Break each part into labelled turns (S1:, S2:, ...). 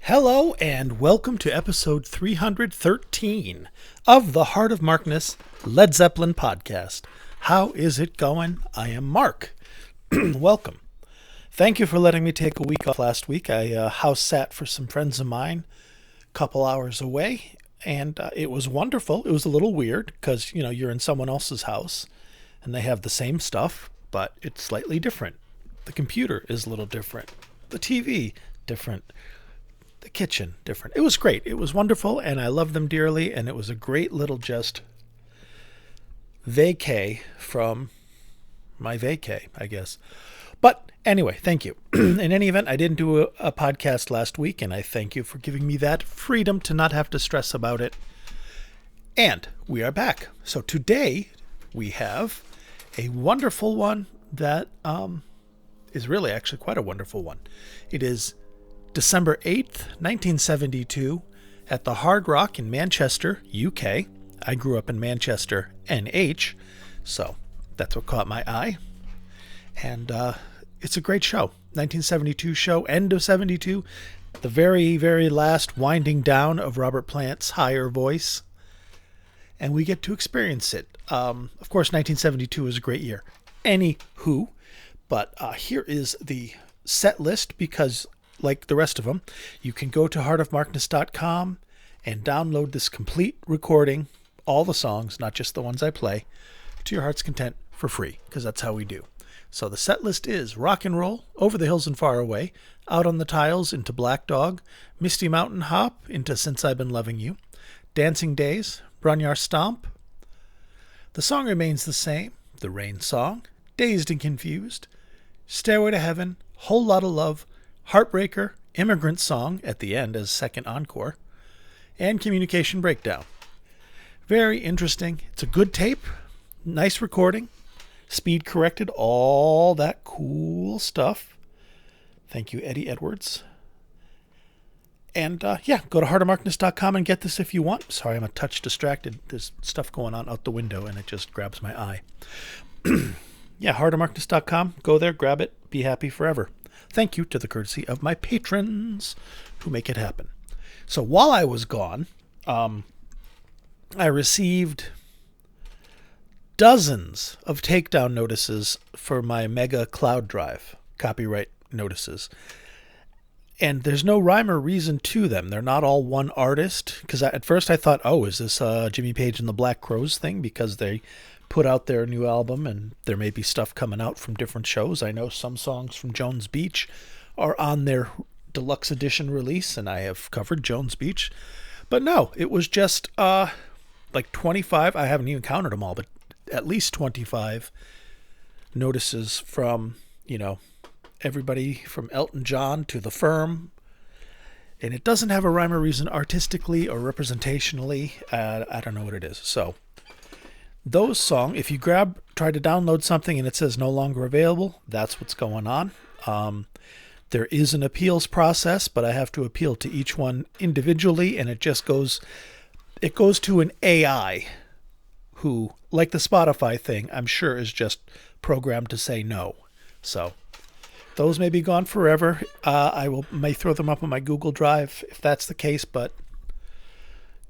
S1: Hello and welcome to episode 313 of the Heart of Markness Led Zeppelin podcast. How is it going? I am Mark. Welcome. Thank you for letting me take a week off last week. I house sat for some friends of mine a couple hours away, and it was wonderful. It was a little weird because, you're in someone else's house and they have the same stuff, but it's slightly different. The computer is a little different. The TV, different. The kitchen, different. It was great. It was wonderful, and I love them dearly, and it was a great little just vacay from my vacay, I guess. But anyway, thank you. In any event, I didn't do a podcast last week, and I thank you for giving me that freedom to not have to stress about it. And we are back. So today we have a wonderful one that is really actually quite a wonderful one. It is December 8th, 1972, at the Hard Rock in Manchester, UK. I grew up in Manchester, NH, so that's what caught my eye. And it's a great show. 1972 show, end of 72, the very, very last winding down of Robert Plant's higher voice. And we get to experience it. Of course, 1972 was a great year. Anywho, but here is the set list because, like the rest of them, you can go to heartofmarkness.com and download this complete recording, all the songs, not just the ones I play, to your heart's content for free, because that's how we do. So the set list is Rock and Roll, Over the Hills and Far Away, Out on the Tiles into Black Dog, Misty Mountain Hop into Since I've Been Loving You, Dancing Days, Bronyar Stomp, The Song Remains the Same, The Rain Song, Dazed and Confused, Stairway to Heaven, Whole Lotta Love, Heartbreaker, Immigrant Song at the end as second encore, and Communication Breakdown. Very interesting. It's a good tape, nice recording, speed corrected, all that cool stuff. Thank you, Eddie Edwards. And go to heartofmarkness.com and get this if you want. Sorry, I'm a touch distracted. There's stuff going on out the window and it just grabs my eye. Heartofmarkness.com. Go there, grab it, be happy forever. Thank you to the courtesy of my patrons who make it happen. So while I was gone, I received dozens of takedown notices for my mega cloud drive, copyright notices. And there's no rhyme or reason to them. They're not all one artist. Because at first I thought, is this Jimmy Page and the Black Crowes thing? Because they put out their new album and there may be stuff coming out from different shows. I know some songs from Jones Beach are on their deluxe edition release, and I have covered Jones Beach. But no, it was just like 25. I haven't even counted them all, but at least 25 notices from, everybody from Elton John to The Firm. And it doesn't have a rhyme or reason artistically or representationally. I don't know what it is. So those songs, if you try to download something and it says no longer available, that's what's going on. There is an appeals process, but I have to appeal to each one individually, and it goes to an AI who, like the Spotify thing, I'm sure is just programmed to say no. So those may be gone forever. I may throw them up on my Google Drive if that's the case, but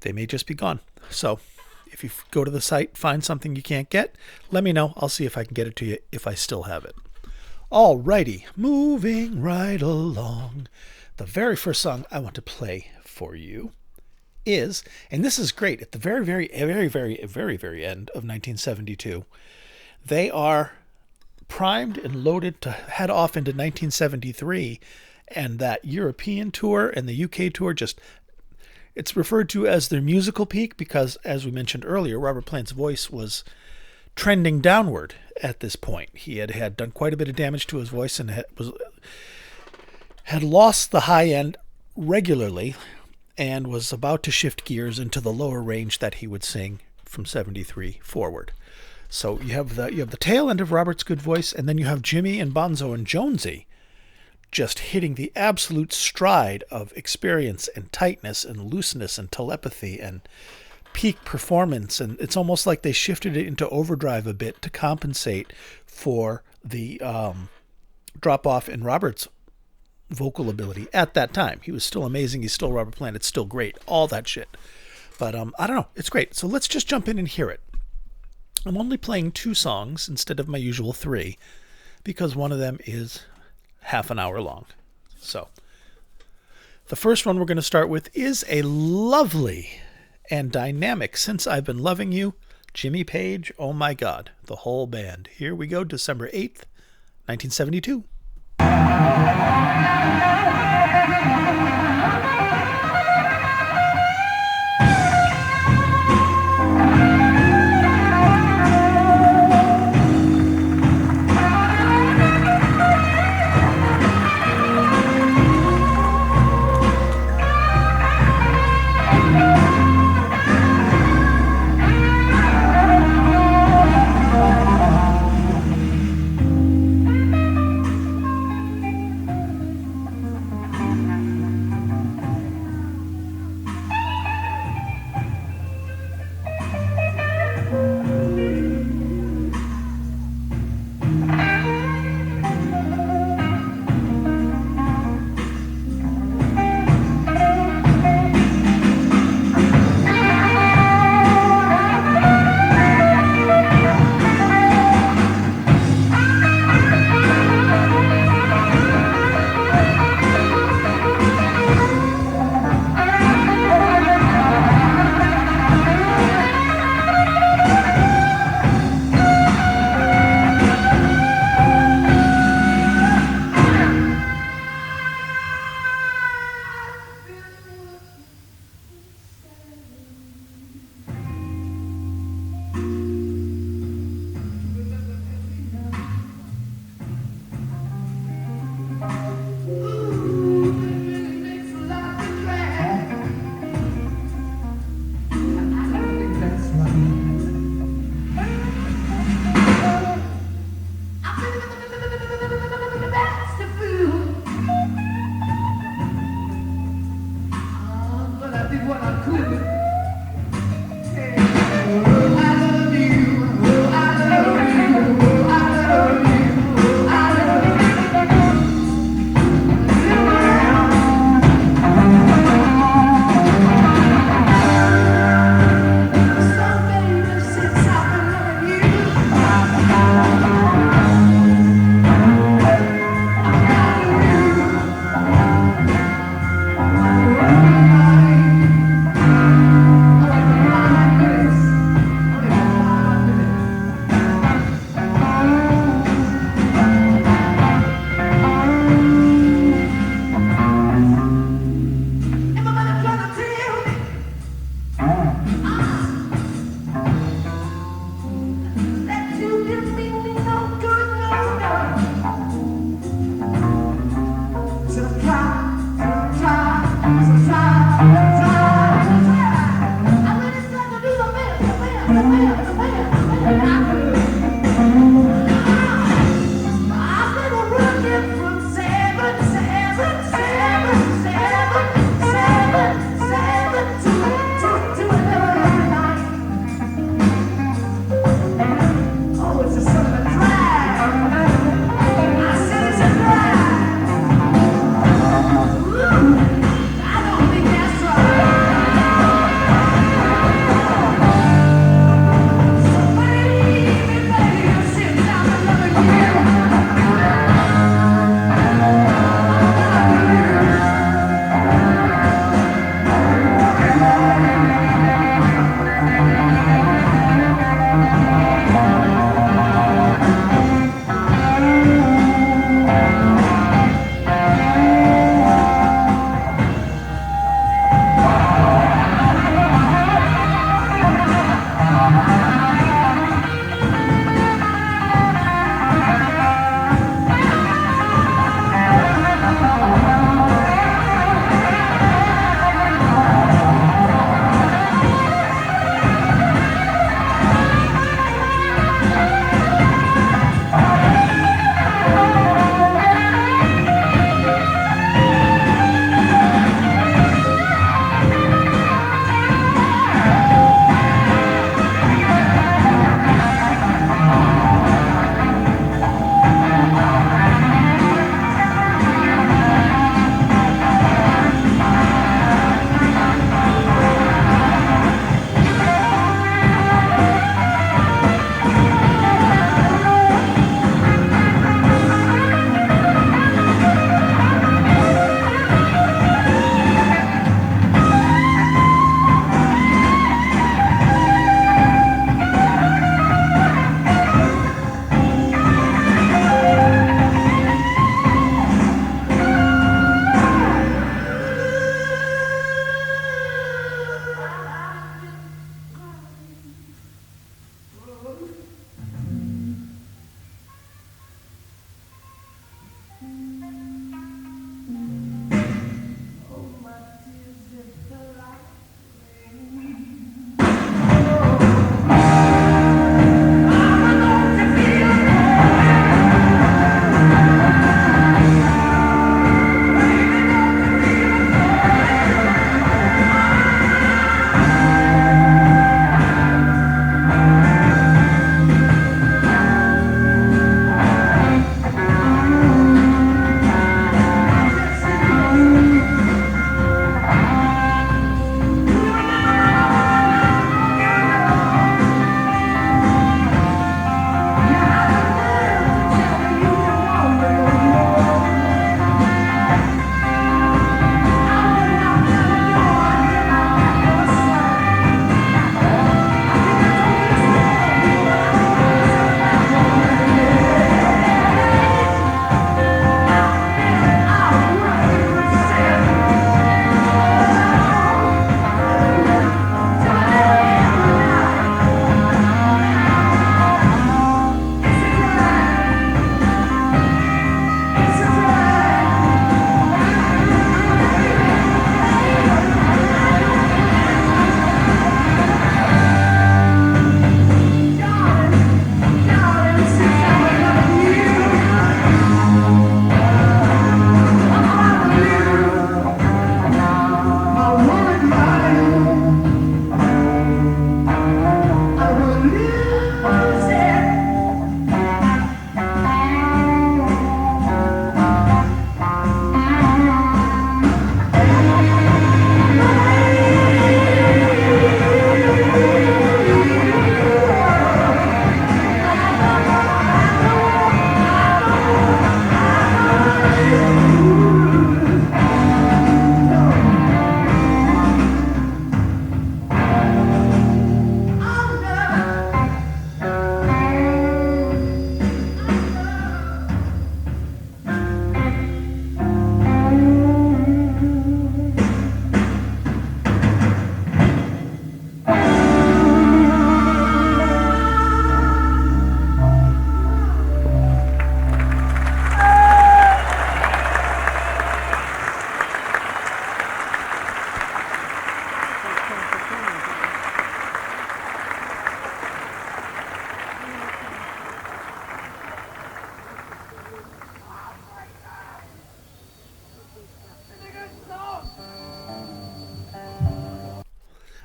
S1: they may just be gone. So if you go to the site, find something you can't get, let me know. I'll see if I can get it to you if I still have it. Alrighty, moving right along. The very first song I want to play for you is, and this is great, at the very, very, very, very, very, very end of 1972, they are primed and loaded to head off into 1973, and that European tour and the UK tour it's referred to as their musical peak because, as we mentioned earlier, Robert Plant's voice was trending downward at this point. He had done quite a bit of damage to his voice and had lost the high end regularly and was about to shift gears into the lower range that he would sing from 73 forward. So you have the tail end of Robert's good voice, and then you have Jimmy and Bonzo and Jonesy just hitting the absolute stride of experience and tightness and looseness and telepathy and peak performance. And it's almost like they shifted it into overdrive a bit to compensate for the drop off in Robert's vocal ability at that time. He was still amazing. He's still Robert Plant. It's still great. All that shit. But I don't know. It's great. So let's just jump in and hear it. I'm only playing 2 songs instead of my usual 3 because one of them is half an hour long. So the first one we're going to start with is a lovely and dynamic Since I've Been Loving You, Jimmy Page, oh my God, the whole band. Here we go, December 8th, 1972.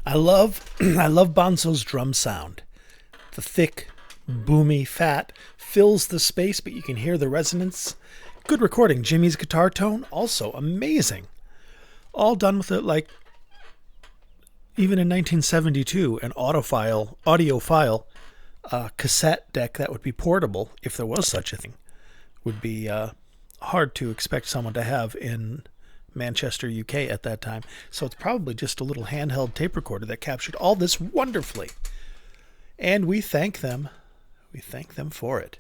S1: I love I love Bonzo's drum sound. The thick, boomy fat fills the space, but you can hear the resonance. Good recording. Jimmy's guitar tone, also amazing. All done with it like, even in 1972, an audiophile cassette deck that would be portable, if there was such a thing, would be hard to expect someone to have in Manchester, UK at that time. So it's probably just a little handheld tape recorder that captured all this wonderfully. And we thank them. We thank them for it.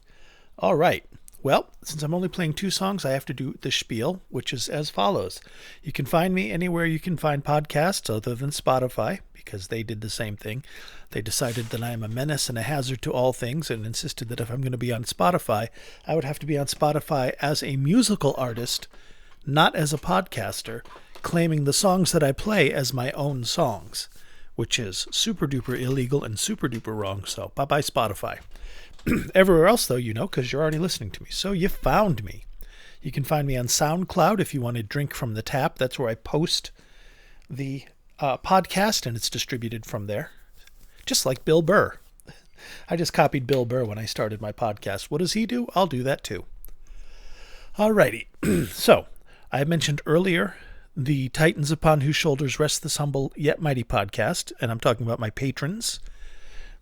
S1: All right. Well, since I'm only playing 2 songs, I have to do the spiel, which is as follows. You can find me anywhere you can find podcasts other than Spotify, because they did the same thing. They decided that I am a menace and a hazard to all things and insisted that if I'm going to be on Spotify, I would have to be on Spotify as a musical artist, not as a podcaster, claiming the songs that I play as my own songs, which is super duper illegal and super duper wrong. So bye-bye Spotify. Everywhere else, though, you know, because you're already listening to me. So you found me. You can find me on SoundCloud if you want to drink from the tap. That's where I post the podcast, and it's distributed from there. Just like Bill Burr. I just copied Bill Burr when I started my podcast. What does he do? I'll do that too. Alrighty. So, I mentioned earlier the Titans Upon Whose Shoulders Rest This Humble Yet Mighty podcast, and I'm talking about my patrons.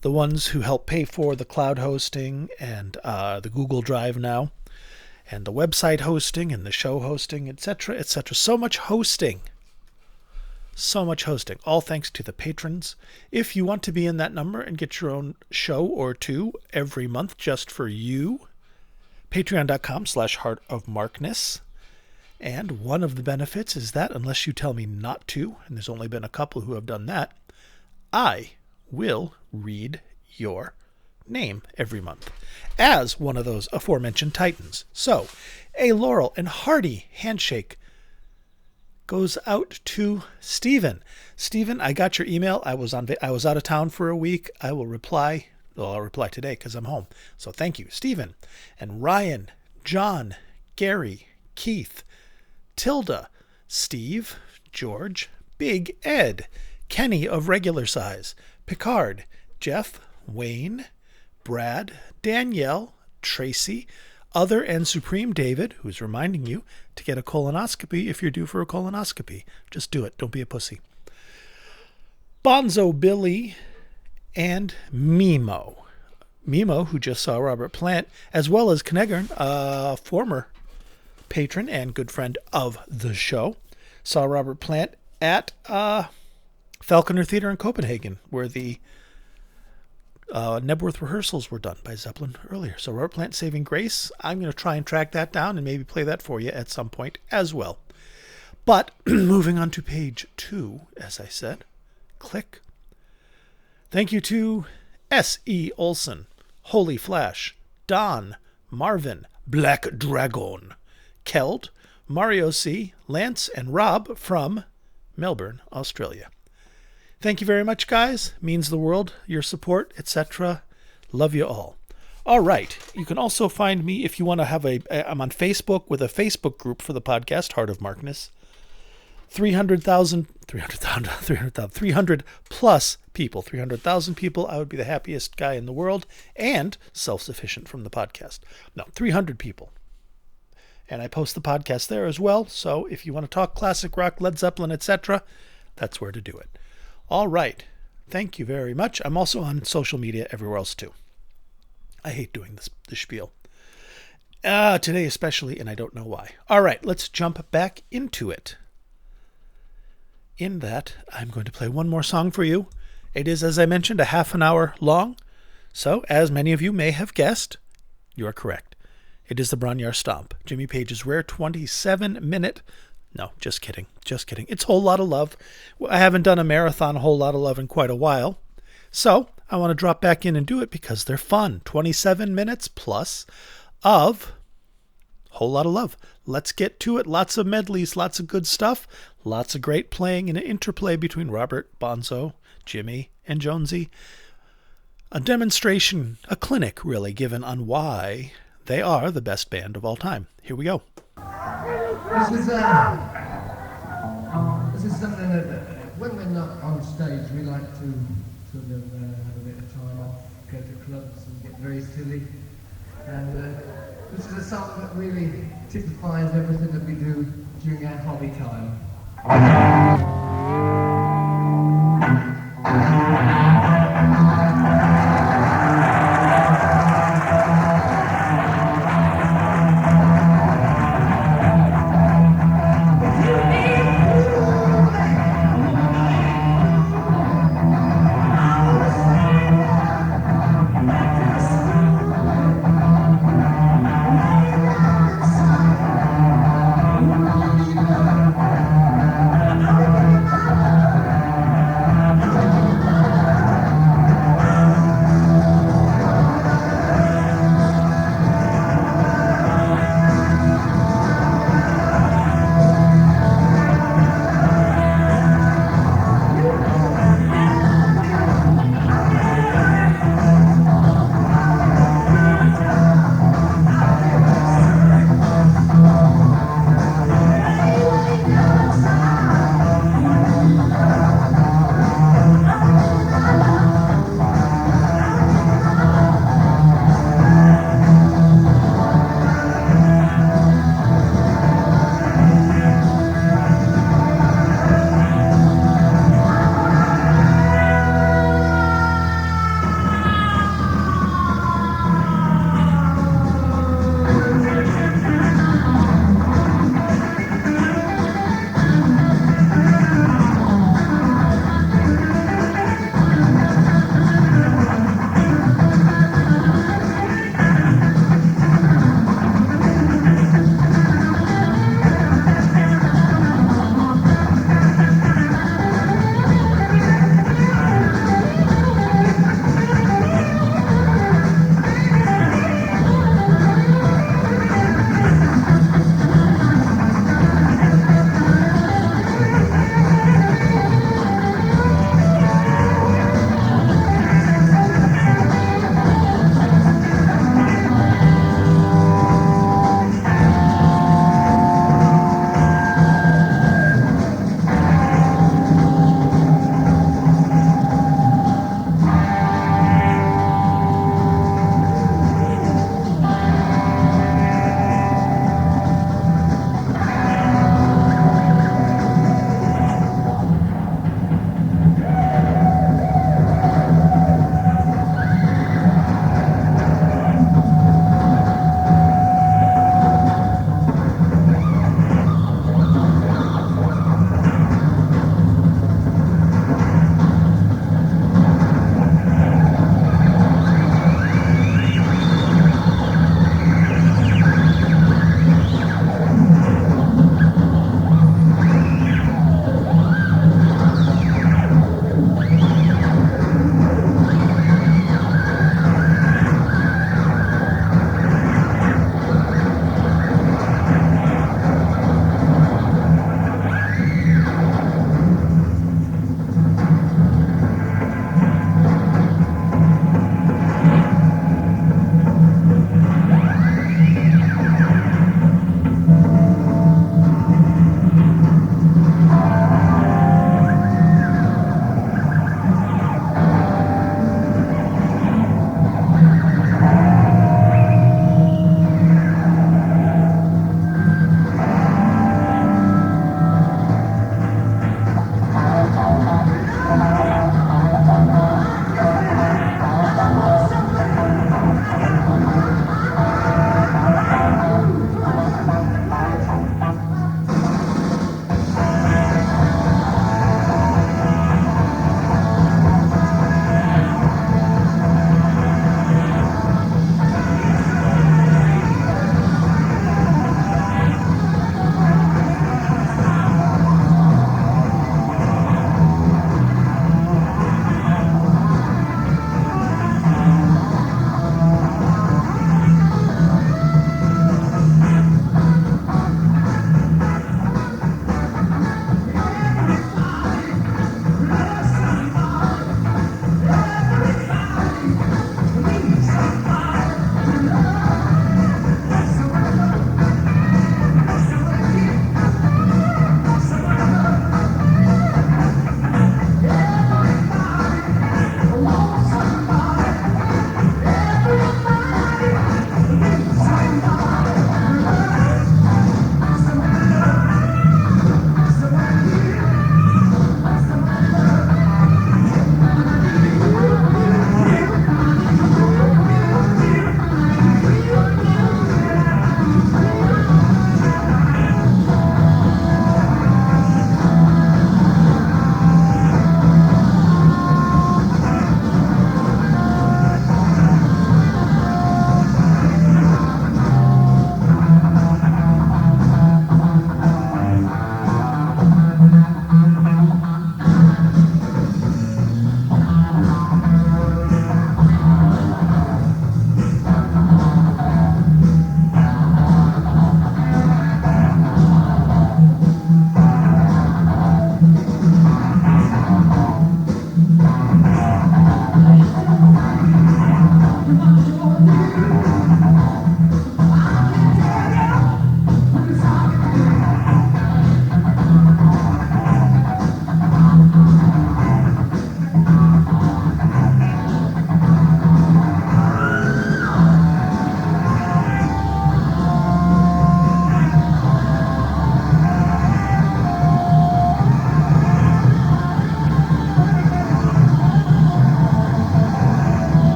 S1: The ones who help pay for the cloud hosting and the Google Drive now, and the website hosting and the show hosting, etc., etc. So much hosting. So much hosting. All thanks to the patrons. If you want to be in that number and get your own show or 2 every month just for you, patreon.com/heartofmarkness. And one of the benefits is that unless you tell me not to, and there's only been a couple who have done that, I will read your name every month as one of those aforementioned titans. So, a laurel and hearty handshake goes out to Stephen. Stephen, I got your email. I was out of town for a week. I will reply. Well, I'll reply today because I'm home. So thank you, Stephen. And Ryan, John, Gary, Keith, Tilda, Steve, George, Big Ed, Kenny of regular size, Picard, Jeff, Wayne, Brad, Danielle, Tracy, Other and Supreme David, who's reminding you to get a colonoscopy if you're due for a colonoscopy. Just do it. Don't be a pussy. Bonzo Billy and Mimo. Mimo, who just saw Robert Plant, as well as Knegern, a former patron and good friend of the show, saw Robert Plant at Falconer Theater in Copenhagen, where the Nebworth rehearsals were done by Zeppelin earlier. So Robert Plant, Saving Grace, I'm going to try and track that down and maybe play that for you at some point as well. But moving on to page 2, as I said, click. Thank you to S.E. Olson, Holy Flash, Don, Marvin, Black Dragon, Keld, Mario C., Lance, and Rob from Melbourne, Australia. Thank you very much, guys. Means the world, your support, etc. Love you all. All right. You can also find me if you want to have I'm on Facebook with a Facebook group for the podcast, Heart of Markness. 300 plus people, 300,000 people. I would be the happiest guy in the world and self-sufficient from the podcast. No, 300 people. And I post the podcast there as well. So if you want to talk classic rock, Led Zeppelin, etc., that's where to do it. All right. Thank you very much. I'm also on social media everywhere else too. I hate doing this spiel. Today especially, and I don't know why. All right, let's jump back into it. In that, I'm going to play one more song for you. It is, as I mentioned, a half an hour long. So, as many of you may have guessed, you are correct. It is the Bron-Y-Aur Stomp, Jimmy Page's rare 27-minute. No, just kidding. Just kidding. It's Whole Lotta Love. I haven't done a marathon Whole Lotta Love in quite a while. So I want to drop back in and do it because they're fun. 27 minutes plus of Whole Lotta Love. Let's get to it. Lots of medleys, lots of good stuff. Lots of great playing and an interplay between Robert, Bonzo, Jimmy, and Jonesy. A demonstration, a clinic really, given on why they are the best band of all time. Here we go.
S2: This is something that when we're not on stage, we like to sort of have a bit of time off, go to clubs and get very silly. And this is a song that really typifies everything that we do during our hobby time.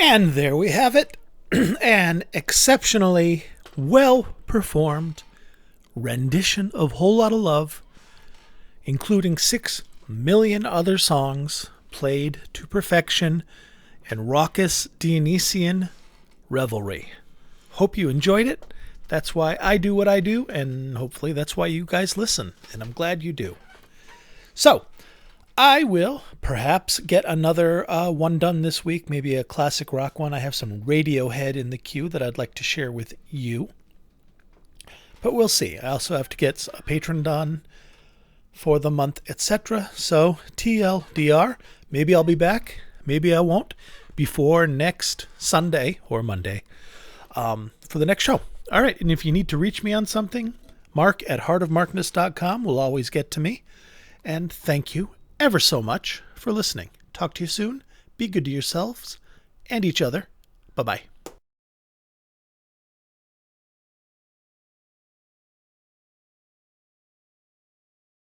S1: And there we have it. An exceptionally well performed rendition of Whole Lotta Love, including 6 million other songs played to perfection and raucous Dionysian revelry. Hope you enjoyed it. That's why I do what I do, and hopefully that's why you guys listen, and I'm glad you do. So, I will perhaps get another one done this week, maybe a classic rock one. I have some Radiohead in the queue that I'd like to share with you. But we'll see. I also have to get a patron done for the month, etc. So, TLDR, maybe I'll be back, maybe I won't, before next Sunday or Monday for the next show. All right, and if you need to reach me on something, mark@heartofmarkness.com will always get to me. And thank you ever so much for listening. Talk to you soon. Be good to yourselves and each other. Bye-bye.